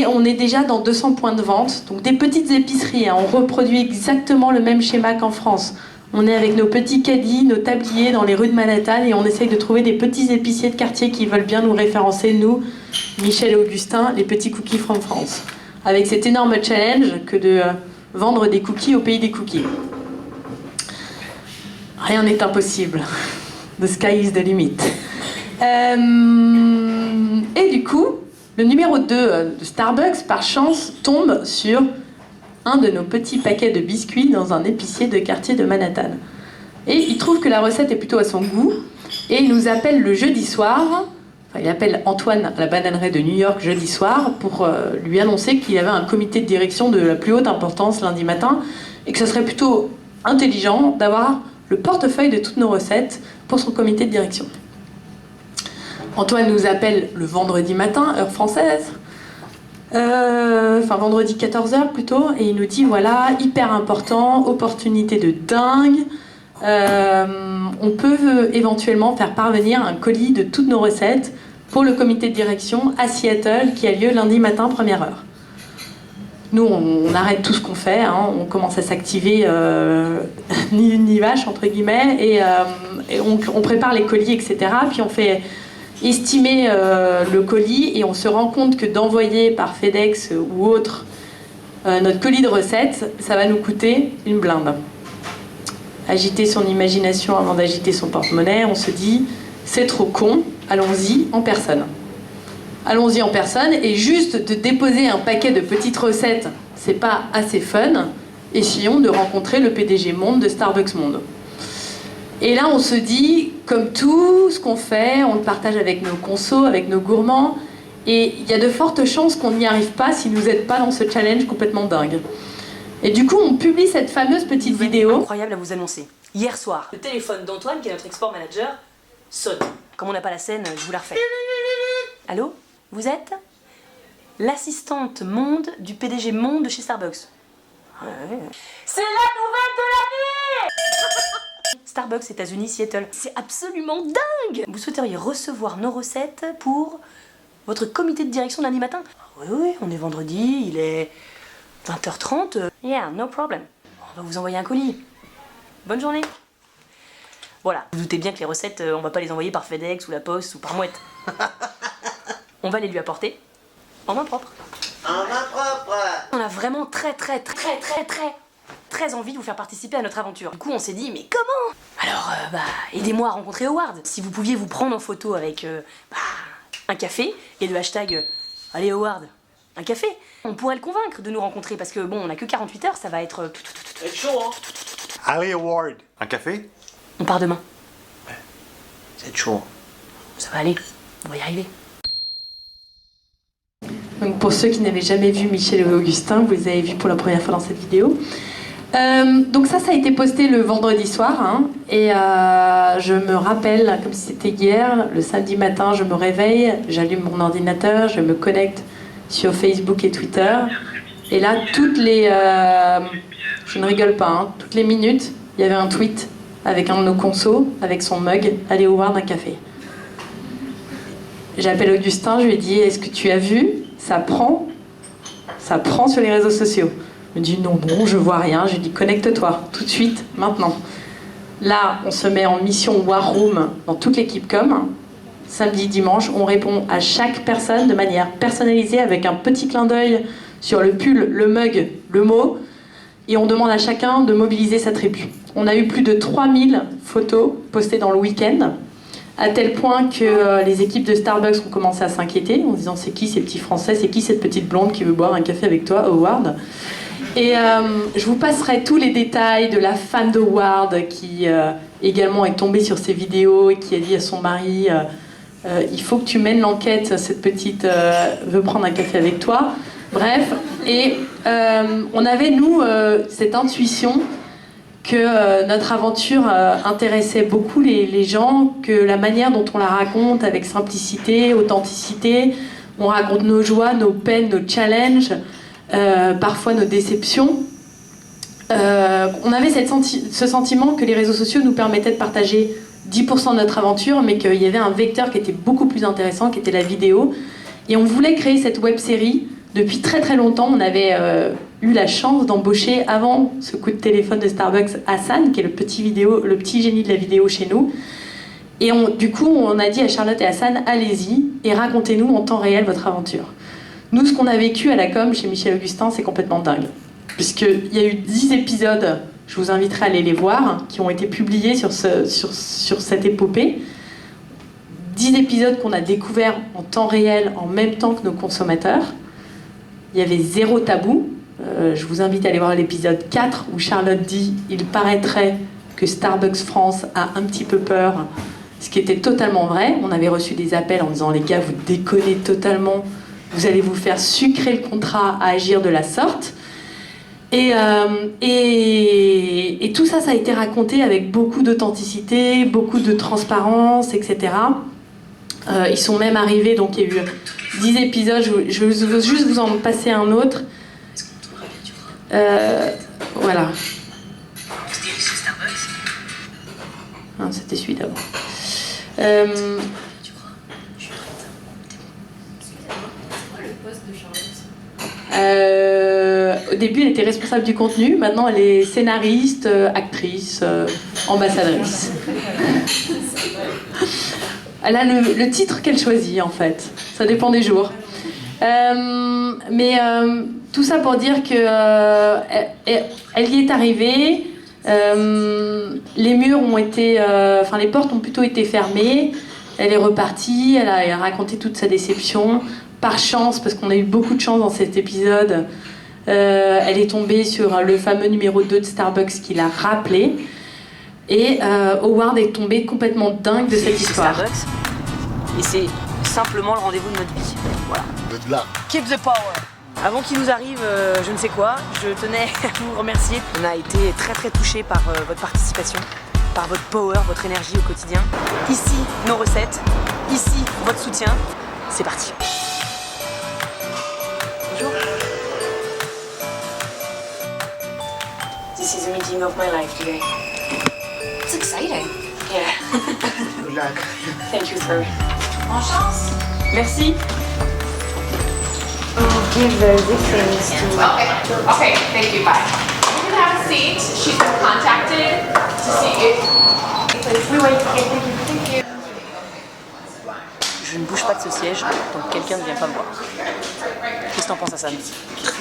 on est déjà dans 200 points de vente, donc des petites épiceries. Hein. On reproduit exactement le même schéma qu'en France. On est avec nos petits caddies, nos tabliers dans les rues de Manhattan et on essaye de trouver des petits épiciers de quartier qui veulent bien nous référencer, nous, Michel et Augustin, les petits cookies from France. Avec cet énorme challenge que de vendre des cookies au pays des cookies. Rien n'est impossible. The sky is the limit. Et du coup, le numéro 2 de Starbucks, par chance, tombe sur un de nos petits paquets de biscuits dans un épicier de quartier de Manhattan. Et il trouve que la recette est plutôt à son goût, et il nous appelle le jeudi soir, enfin il appelle Antoine à la bananerie de New York jeudi soir pour lui annoncer qu'il avait un comité de direction de la plus haute importance lundi matin, et que ce serait plutôt intelligent d'avoir le portefeuille de toutes nos recettes pour son comité de direction. Antoine nous appelle le vendredi matin, heure française, enfin vendredi 14h plutôt, et il nous dit voilà, hyper important, opportunité de dingue, on peut éventuellement faire parvenir un colis de toutes nos recettes pour le comité de direction à Seattle qui a lieu lundi matin, première heure. Nous, on arrête tout ce qu'on fait, hein, on commence à s'activer ni une ni vache, entre guillemets, et on prépare les colis, etc. Puis on fait estimer le colis et on se rend compte que d'envoyer par FedEx ou autre notre colis de recettes, ça va nous coûter une blinde. Agiter son imagination avant d'agiter son porte-monnaie, on se dit c'est trop con, allons-y en personne. Allons-y en personne, et juste de déposer un paquet de petites recettes, c'est pas assez fun. Essayons de rencontrer le PDG Monde de Starbucks Monde. Et là, on se dit, comme tout ce qu'on fait, on le partage avec nos consos, avec nos gourmands, et il y a de fortes chances qu'on n'y arrive pas si vous n'êtes pas dans ce challenge complètement dingue. Et du coup, on publie cette fameuse petite vidéo. Incroyable à vous annoncer. Hier soir, le téléphone d'Antoine, qui est notre export manager, sonne. Comme on n'a pas la scène, je vous la refais. Allô ? Vous êtes l'assistante monde du PDG Monde de chez Starbucks. Ouais. C'est la nouvelle de l'année. Starbucks, États-Unis, Seattle. C'est absolument dingue. Vous souhaiteriez recevoir nos recettes pour votre comité de direction de lundi matin ? Oui, on est vendredi, il est 20h30. Yeah, no problem. On va vous envoyer un colis. Bonne journée. Voilà, vous doutez bien que les recettes, on va pas les envoyer par FedEx ou la Poste ou par Mouette. On va les lui apporter en main propre. En main propre. On a vraiment très envie de vous faire participer à notre aventure. Du coup, on s'est dit, mais comment ? Alors, aidez-moi à rencontrer Howard. Si vous pouviez vous prendre en photo avec un café et le hashtag Allez Howard, un café. On pourrait le convaincre de nous rencontrer parce que bon, on a que 48 heures, ça va être... C'est chaud, hein. Allez, Howard. Un café ? On part demain. C'est chaud. Ça va aller, on va y arriver. Donc pour ceux qui n'avaient jamais vu Michel et Augustin, vous les avez vus pour la première fois dans cette vidéo. Donc ça a été posté le vendredi soir, hein, et je me rappelle, comme si c'était hier, le samedi matin, je me réveille, j'allume mon ordinateur, je me connecte sur Facebook et Twitter, et là, toutes les... je ne rigole pas, hein, toutes les minutes, il y avait un tweet avec un de nos consos, avec son mug, allez Howard un café. J'appelle Augustin, je lui ai dit, est-ce que tu as vu ? Ça prend sur les réseaux sociaux. Il me dit non, je vois rien. Je lui dis connecte-toi tout de suite, maintenant. Là, on se met en mission War Room dans toute l'équipe com. Samedi, dimanche, on répond à chaque personne de manière personnalisée avec un petit clin d'œil sur le pull, le mug, le mot. Et on demande à chacun de mobiliser sa tribu. On a eu plus de 3000 photos postées dans le week-end, à tel point que les équipes de Starbucks ont commencé à s'inquiéter en disant c'est qui ces petits Français, c'est qui cette petite blonde qui veut boire un café avec toi, Howard. Et je vous passerai tous les détails de la fan de Howard qui également est tombée sur ces vidéos et qui a dit à son mari il faut que tu mènes l'enquête, cette petite veut prendre un café avec toi. Bref, et on avait nous cette intuition que notre aventure intéressait beaucoup les gens, que la manière dont on la raconte avec simplicité, authenticité, on raconte nos joies, nos peines, nos challenges, parfois nos déceptions. On avait ce sentiment que les réseaux sociaux nous permettaient de partager 10% de notre aventure, mais qu'il y avait un vecteur qui était beaucoup plus intéressant, qui était la vidéo. Et on voulait créer cette web-série depuis très très longtemps. On avait eu la chance d'embaucher, avant ce coup de téléphone de Starbucks, Hassan, qui est le petit génie de la vidéo chez nous. Et du coup, on a dit à Charlotte et Hassan, allez-y et racontez-nous en temps réel votre aventure. Nous, ce qu'on a vécu à la com chez Michel Augustin, c'est complètement dingue. Puisqu'il y a eu 10 épisodes, je vous inviterai à aller les voir, qui ont été publiés sur cette épopée. 10 épisodes qu'on a découverts en temps réel, en même temps que nos consommateurs. Il y avait zéro tabou. Je vous invite à aller voir l'épisode 4 où Charlotte dit « Il paraîtrait que Starbucks France a un petit peu peur », ce qui était totalement vrai. On avait reçu des appels en disant « Les gars, vous déconnez totalement, vous allez vous faire sucrer le contrat à agir de la sorte ». Et tout ça, ça a été raconté avec beaucoup d'authenticité, beaucoup de transparence, etc. Ils sont même arrivés, donc il y a eu 10 épisodes, je veux juste vous en passer un autre. Voilà. Ah, c'était celui d'avant. Au début, elle était responsable du contenu. Maintenant, elle est scénariste, actrice, ambassadrice. Elle a le titre qu'elle choisit, en fait. Ça dépend des jours. Tout ça pour dire que elle y est arrivée. Les murs ont été... les portes ont plutôt été fermées. Elle est repartie. Elle a raconté toute sa déception. Par chance, parce qu'on a eu beaucoup de chance dans cet épisode, elle est tombée sur le fameux numéro 2 de Starbucks qui l'a rappelé. Et Howard est tombé complètement dingue de cette histoire. Starbucks, et c'est simplement le rendez-vous de notre vie. Voilà. Keep the power. Avant qu'il nous arrive je ne sais quoi, je tenais à vous remercier. On a été très très touchés par votre participation, par votre power, votre énergie au quotidien. Ici, nos recettes. Ici, votre soutien. C'est parti. Bonjour. This is the meeting of my life today. It's exciting. Yeah. Good luck. Thank you, sir. Bonne chance. Merci. Give these things to... Okay, thank you, bye. You can have a seat. She's been contacted to see if... We wait. Okay, thank you. Je ne bouge pas de ce siège tant que quelqu'un ne vient pas me voir. Qu'est-ce que t'en penses, Hassan?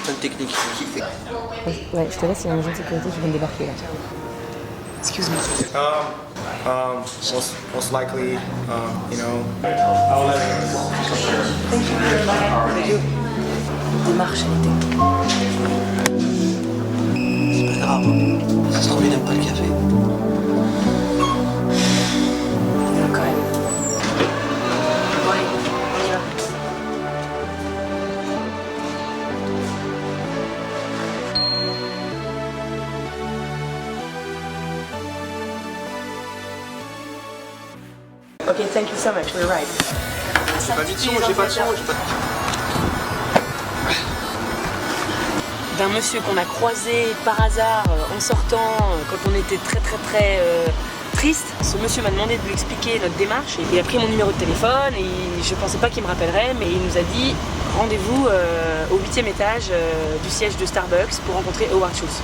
Bonne technique. Ouais, je te laisse, il y a un agent de sécurité qui vient de débarquer là. Excuse me. Most likely, you know, I'll let Démarche, elle était. C'est pas grave. Ça se trouve, il n'aime pas le café. Quand même. Bon, allez, on y va. Ok, thank you so much, we're right. J'ai pas mis de son, j'ai pas de son, j'ai pas de... D'un monsieur qu'on a croisé par hasard en sortant quand on était très triste. Ce monsieur m'a demandé de lui expliquer notre démarche et il a pris mon numéro de téléphone et je pensais pas qu'il me rappellerait, mais il nous a dit rendez-vous au 8e étage du siège de Starbucks pour rencontrer Howard Schultz.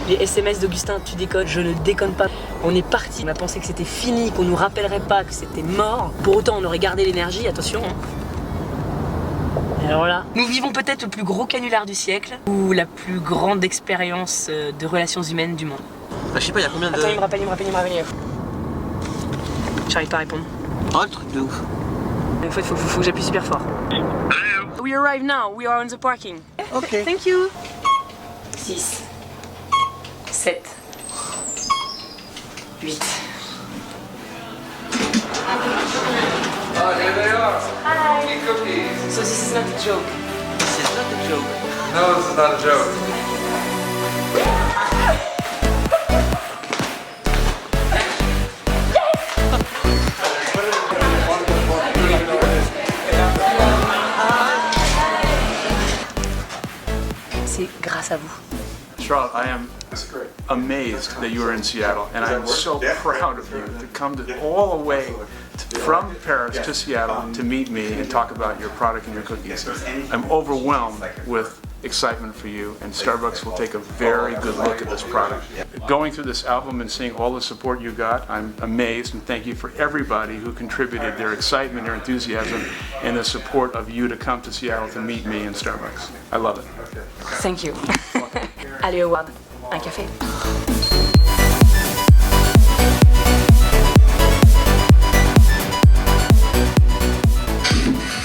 Les SMS d'Augustin, tu déconnes, je ne déconne pas. On est parti, on a pensé que c'était fini, qu'on nous rappellerait pas, que c'était mort. Pour autant, on aurait gardé l'énergie, attention. Hein. Et alors là, nous vivons peut-être le plus gros canular du siècle ou la plus grande expérience de relations humaines du monde. Bah, je sais pas, il y a combien de... Attends, il me rappelle. J'arrive pas à répondre. Oh, le truc de ouf. Il faut que j'appuie super fort. We arrive now, we are on the parking. Ok. Thank you. 6, 7, 8. Oh, here they are. Hi. Cookies. So this is not a joke. C'est not a joke. No, this is not a joke. grâce à vous. Charlotte, I am amazed that you are in Seattle, and I am so proud of you to come all the way from Paris to Seattle to meet me and talk about your product and your cookies. I'm overwhelmed with excitement for you, and Starbucks will take a very good look at this product. Going through this album and seeing all the support you got, I'm amazed, and thank you for everybody who contributed their excitement, their enthusiasm, and the support of you to come to Seattle to meet me in Starbucks. I love it. Thank you. Allez, Howard, un café.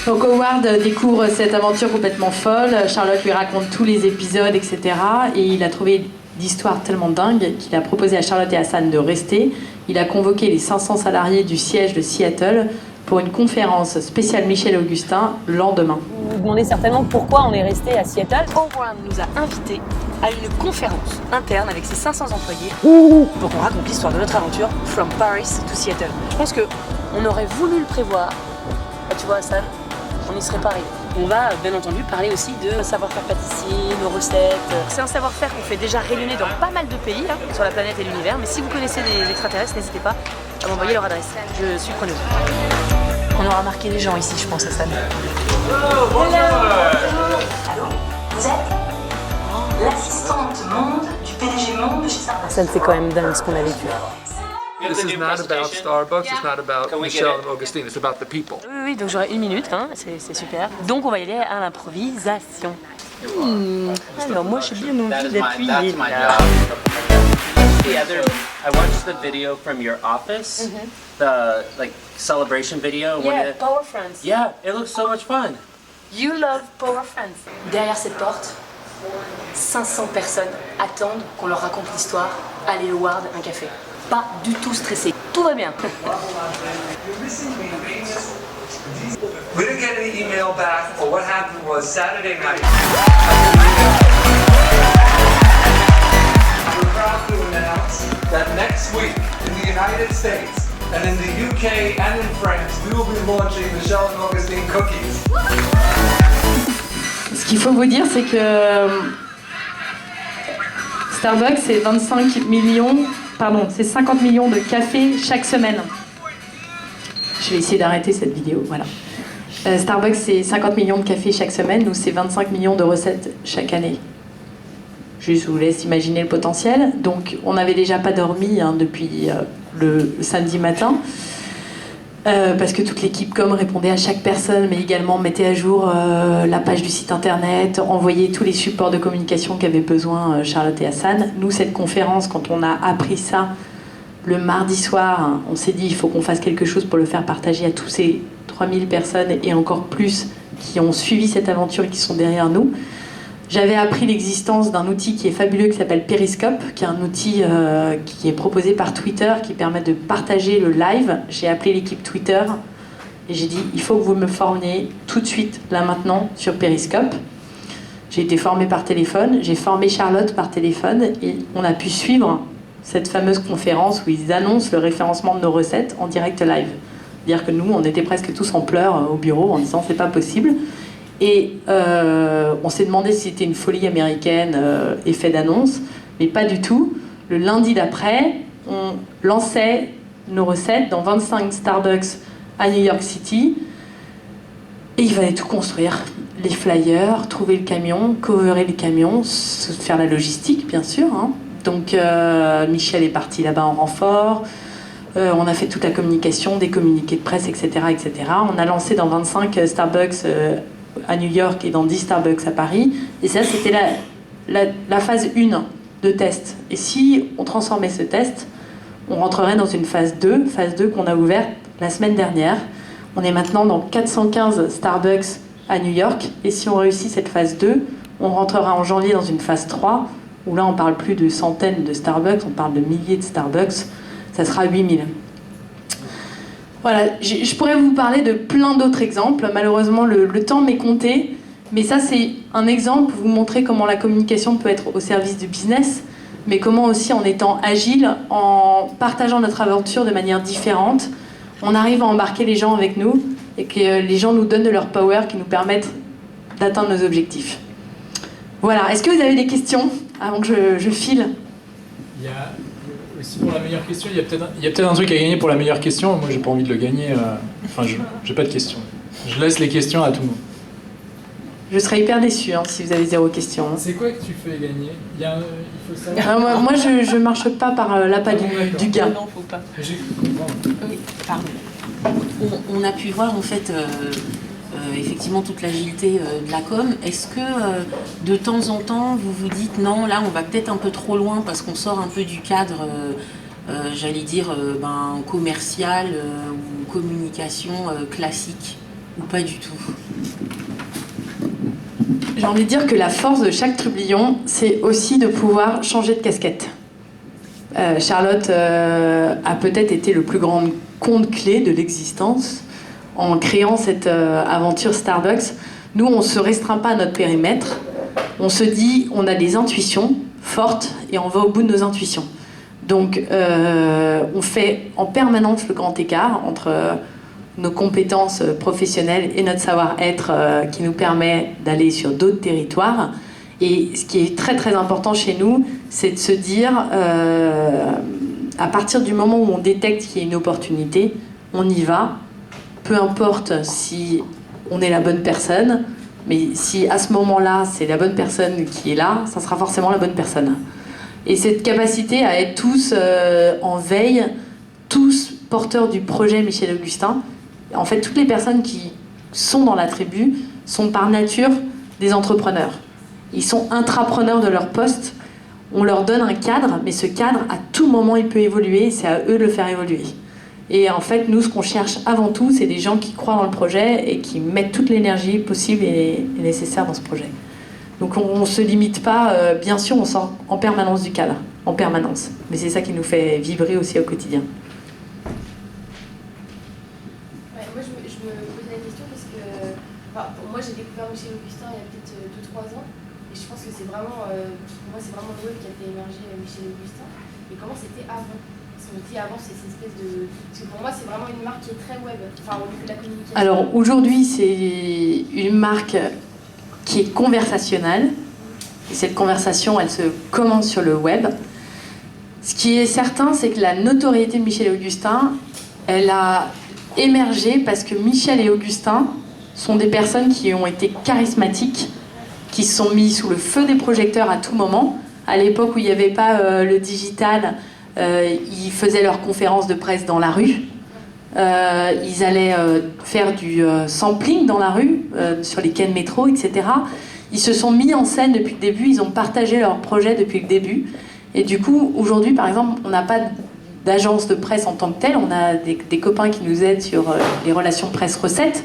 Donc Howard découvre cette aventure complètement folle, Charlotte lui raconte tous les épisodes, etc. Et il a trouvé d'histoires tellement dingues qu'il a proposé à Charlotte et Hassan de rester. Il a convoqué les 500 salariés du siège de Seattle pour une conférence spéciale Michel Augustin le lendemain. Vous vous demandez certainement pourquoi on est resté à Seattle. Howard nous a invités à une conférence interne avec ses 500 employés pour qu'on raconte l'histoire de notre aventure From Paris to Seattle. Je pense qu'on aurait voulu le prévoir. Et tu vois Hassan, on n'y serait pas arrivé. On va bien entendu parler aussi de savoir-faire pâtissier, nos recettes. C'est un savoir-faire qu'on fait déjà rayonner dans pas mal de pays là, sur la planète et l'univers. Mais si vous connaissez des extraterrestres, n'hésitez pas à m'envoyer leur adresse. Je suis preneuse. On aura marqué les gens ici, je pense, Hassan. Allô, vous êtes l'assistante monde du PDG monde de chez Starbucks. Hassan, c'est quand même dingue ce qu'on a vécu. This is not about Starbucks, it's not about Michel and Augustine, it's about the people. Oui, donc j'aurai 1 minute, hein, c'est super. Donc on va y aller à l'improvisation. Alors moi j'ai bien envie d'appuyer là. I watched the video from your office, the celebration video. Yeah, Power Friends. Yeah, it looks so much fun. You love Power Friends. Derrière cette porte, 500 personnes attendent qu'on leur raconte l'histoire. Allez Howard, un café. Pas du tout stressé. Tout va bien. We didn't get any email back, but what happened was Saturday night. We're proud to announce that next week in the United States and in the UK and in France, we will be launching Michel and Augustine cookies. Ce qu'il faut vous dire, c'est que Starbucks, c'est 50 millions de cafés chaque semaine. Je vais essayer d'arrêter cette vidéo, voilà. Starbucks, c'est 50 millions de cafés chaque semaine, nous, c'est 25 millions de recettes chaque année. Je vous laisse imaginer le potentiel. Donc, on n'avait déjà pas dormi depuis le samedi matin. Parce que toute l'équipe com répondait à chaque personne, mais également mettait à jour la page du site internet, envoyait tous les supports de communication qu'avaient besoin Charlotte et Hassan. Nous, cette conférence, quand on a appris ça le mardi soir, on s'est dit il faut qu'on fasse quelque chose pour le faire partager à tous ces 3000 personnes et encore plus qui ont suivi cette aventure et qui sont derrière nous. J'avais appris l'existence d'un outil qui est fabuleux qui s'appelle Periscope, qui est un outil qui est proposé par Twitter, qui permet de partager le live. J'ai appelé l'équipe Twitter et j'ai dit il faut que vous me formiez tout de suite, là maintenant, sur Periscope. J'ai été formée par téléphone, j'ai formé Charlotte par téléphone et on a pu suivre cette fameuse conférence où ils annoncent le référencement de nos recettes en direct live. C'est-à-dire que nous, on était presque tous en pleurs au bureau en disant c'est pas possible. Et on s'est demandé si c'était une folie américaine, effet d'annonce, mais pas du tout. Le lundi d'après, on lançait nos recettes dans 25 Starbucks à New York City. Et il fallait tout construire. Les flyers, trouver le camion, coverer le camion, faire la logistique, bien sûr. Hein. Donc Michel est parti là-bas en renfort. On a fait toute la communication, des communiqués de presse, etc., etc. On a lancé dans 25 Starbucks à New York et dans 10 Starbucks à Paris. Et ça, c'était la phase 1 de test. Et si on transformait ce test, on rentrerait dans une phase 2 qu'on a ouverte la semaine dernière. On est maintenant dans 415 Starbucks à New York. Et si on réussit cette phase 2, on rentrera en janvier dans une phase 3, où là, on parle plus de centaines de Starbucks, on parle de milliers de Starbucks. Ça sera 8000. Voilà, je pourrais vous parler de plein d'autres exemples. Malheureusement, le temps m'est compté. Mais ça, c'est un exemple pour vous montrer comment la communication peut être au service du business, mais comment aussi, en étant agile, en partageant notre aventure de manière différente, on arrive à embarquer les gens avec nous et que les gens nous donnent de leur power qui nous permettent d'atteindre nos objectifs. Voilà, est-ce que vous avez des questions avant que je file? Il y a aussi pour la meilleure question, il y a peut-être un truc à gagner pour la meilleure question. Moi, j'ai pas envie de le gagner. Enfin, j'ai pas de questions. Je laisse les questions à tout le monde. Je serais hyper déçue si vous avez 0 question. C'est quoi que tu fais gagner? Il faut savoir. Moi, je marche pas par l'appât du gain. Non, faut pas. Oui, pardon. On a pu voir en fait effectivement toute l'agilité de la com. Est-ce que de temps en temps vous vous dites non, là on va peut-être un peu trop loin parce qu'on sort un peu du cadre, j'allais dire commercial ou communication classique, ou pas du tout? J'ai envie de dire que la force de chaque trublion, c'est aussi de pouvoir changer de casquette. Charlotte a peut-être été le plus grand compte clé de l'existence en créant cette aventure Starbucks. Nous, on ne se restreint pas à notre périmètre. On se dit, on a des intuitions fortes et on va au bout de nos intuitions. Donc, on fait en permanence le grand écart entre nos compétences professionnelles et notre savoir-être qui nous permet d'aller sur d'autres territoires. Et ce qui est très très important chez nous, c'est de se dire, à partir du moment où on détecte qu'il y a une opportunité, on y va, peu importe si on est la bonne personne, mais si à ce moment-là, c'est la bonne personne qui est là, ça sera forcément la bonne personne. Et cette capacité à être tous en veille, tous porteurs du projet Michel Augustin, en fait, toutes les personnes qui sont dans la tribu sont par nature des entrepreneurs. Ils sont intrapreneurs de leur poste. On leur donne un cadre, mais ce cadre, à tout moment, il peut évoluer. C'est à eux de le faire évoluer. Et en fait, nous, ce qu'on cherche avant tout, c'est des gens qui croient dans le projet et qui mettent toute l'énergie possible et nécessaire dans ce projet. Donc on ne se limite pas, bien sûr, on sort en permanence du cadre, en permanence. Mais c'est ça qui nous fait vibrer aussi au quotidien. Moi, je me posais la question parce que pour moi, j'ai découvert Michel Augustin il y a peut-être 2-3 ans. Et je pense que c'est vraiment, pour moi, c'est vraiment le web qui a fait émerger Michel Augustin. Mais comment c'était avant? Parce qu'on dit avant, c'est cette espèce de... Parce que pour moi, c'est vraiment une marque qui est très web. Enfin, au niveau de la communication. Alors aujourd'hui, c'est une marque qui est conversationnelle. Et cette conversation, elle se commence sur le web. Ce qui est certain, c'est que la notoriété de Michel et Augustin, elle a émergé parce que Michel et Augustin sont des personnes qui ont été charismatiques, qui se sont mis sous le feu des projecteurs à tout moment. À l'époque où il n'y avait pas le digital, ils faisaient leurs conférences de presse dans la rue. Ils allaient faire du sampling dans la rue, sur les quais de métro, etc. Ils se sont mis en scène depuis le début, ils ont partagé leurs projets depuis le début. Et du coup, aujourd'hui, par exemple, on n'a pas d'agence de presse en tant que telle, on a des copains qui nous aident sur les relations presse-recettes.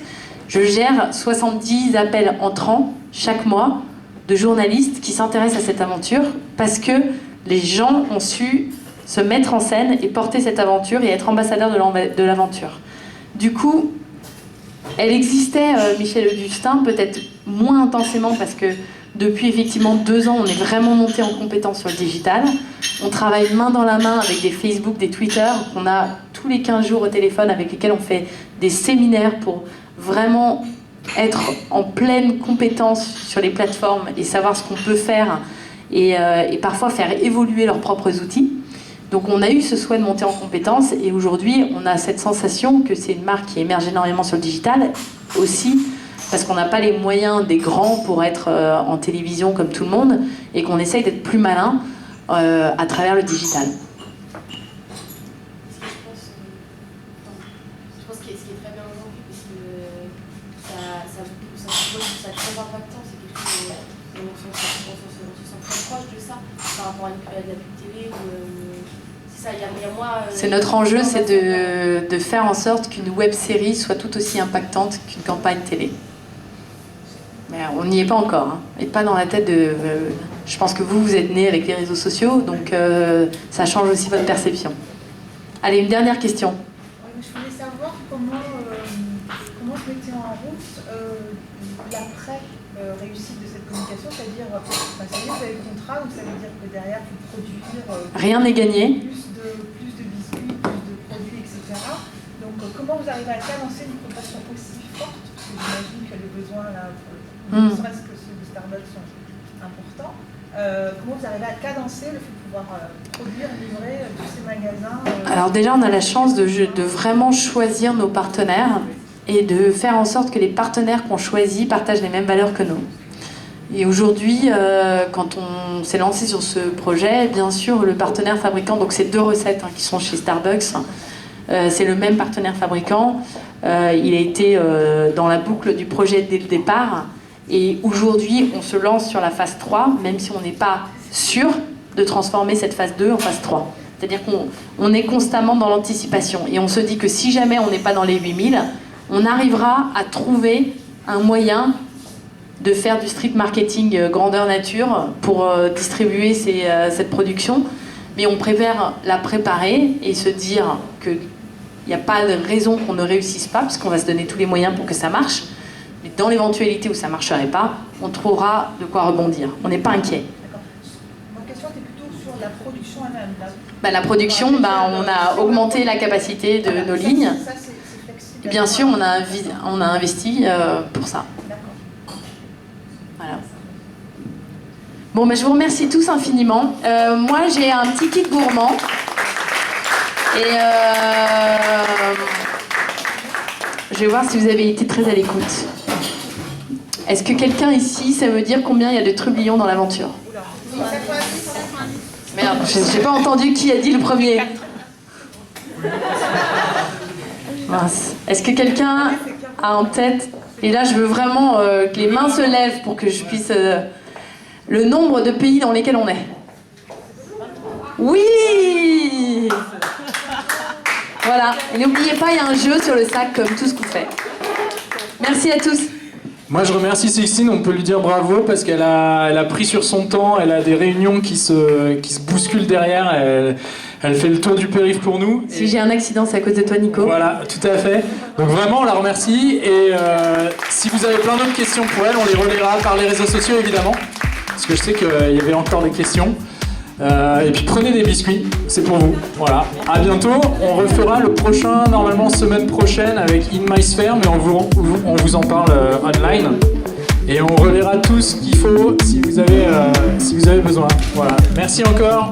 Je gère 70 appels entrants chaque mois de journalistes qui s'intéressent à cette aventure parce que les gens ont su se mettre en scène et porter cette aventure et être ambassadeurs de l'aventure. Du coup, elle existait, Michel Augustin, peut-être moins intensément parce que depuis effectivement 2 ans, on est vraiment monté en compétence sur le digital. On travaille main dans la main avec des Facebook, des Twitter, qu'on a tous les 15 jours au téléphone, avec lesquels on fait des séminaires pour vraiment être en pleine compétence sur les plateformes et savoir ce qu'on peut faire et parfois faire évoluer leurs propres outils. Donc on a eu ce souhait de monter en compétence et aujourd'hui on a cette sensation que c'est une marque qui émerge énormément sur le digital aussi parce qu'on n'a pas les moyens des grands pour être en télévision comme tout le monde et qu'on essaye d'être plus malin à travers le digital. Je pense que ce qui est très bien aujourd'hui, parce que ça très impactant, c'est quelque chose on se sent très proche de ça par rapport à la pub télé c'est ça, il y a moi, c'est notre enjeu, c'est de faire en sorte qu'une web série soit tout aussi impactante qu'une campagne télé. Mais on n'y est pas encore, hein, et pas dans la tête de... je pense que vous êtes nés avec les réseaux sociaux, donc ça change aussi votre perception. Allez, une dernière question. Je voulais savoir comment se mettait en route l'après-réussite de cette communication, c'est-à-dire, ça veut dire que vous avez le contrat, donc ça veut dire que derrière, il faut produire... Rien n'est gagné. Plus de biscuits, plus de produits, etc. Donc comment vous arrivez à cadencer une progression aussi forte? Parce que j'imagine que les besoins, là, ne serait-ce que ceux de Starbucks sont important. Comment vous arrivez à cadencer le fait de pouvoir produire, livrer tous ces magasins Alors déjà, on a la chance de vraiment choisir nos partenaires et de faire en sorte que les partenaires qu'on choisit partagent les mêmes valeurs que nous. Et aujourd'hui, quand on s'est lancé sur ce projet, bien sûr, le partenaire fabricant, donc c'est 2 recettes qui sont chez Starbucks, c'est le même partenaire fabricant. Il a été dans la boucle du projet dès le départ. Et aujourd'hui, on se lance sur la phase 3, même si on n'est pas sûr de transformer cette phase 2 en phase 3. C'est-à-dire qu'on est constamment dans l'anticipation. Et on se dit que si jamais on n'est pas dans les 8000, on arrivera à trouver un moyen de faire du street marketing grandeur nature pour distribuer cette production. Mais on préfère la préparer et se dire qu'il n'y a pas de raison qu'on ne réussisse pas, parce qu'on va se donner tous les moyens pour que ça marche. Mais dans l'éventualité où ça ne marcherait pas, on trouvera de quoi rebondir. On n'est pas inquiet. Ma question était plutôt sur la production elle-même. La production, on a augmenté la capacité de nos lignes. Ça, c'est flexible. Et bien sûr, on a investi pour ça. Voilà. Bon, je vous remercie tous infiniment. Moi, j'ai un petit kit gourmand. Et je vais voir si vous avez été très à l'écoute. Est-ce que quelqu'un ici sait me dire combien il y a de trublions dans l'aventure? Merde, j'ai pas entendu qui a dit le premier. Mince. Est-ce que quelqu'un a en tête? Et là, je veux vraiment que les mains se lèvent pour que je puisse... le nombre de pays dans lesquels on est. Oui! Voilà. Et n'oubliez pas, il y a un jeu sur le sac comme tout ce qu'on fait. Merci à tous. Moi, je remercie Sixtine, on peut lui dire bravo parce qu'elle a pris sur son temps, elle a des réunions qui se bousculent derrière, elle fait le tour du périph' pour nous. Si j'ai un accident, c'est à cause de toi, Nico. Voilà, tout à fait. Donc vraiment, on la remercie et si vous avez plein d'autres questions pour elle, on les relaiera par les réseaux sociaux évidemment, parce que je sais qu'il y avait encore des questions. Et puis prenez des biscuits, c'est pour vous. Voilà. À bientôt. On refera le prochain, normalement semaine prochaine, avec In My Sphere, mais on vous en parle online. Et on relaiera tout ce qu'il faut si vous avez besoin. Voilà. Merci encore.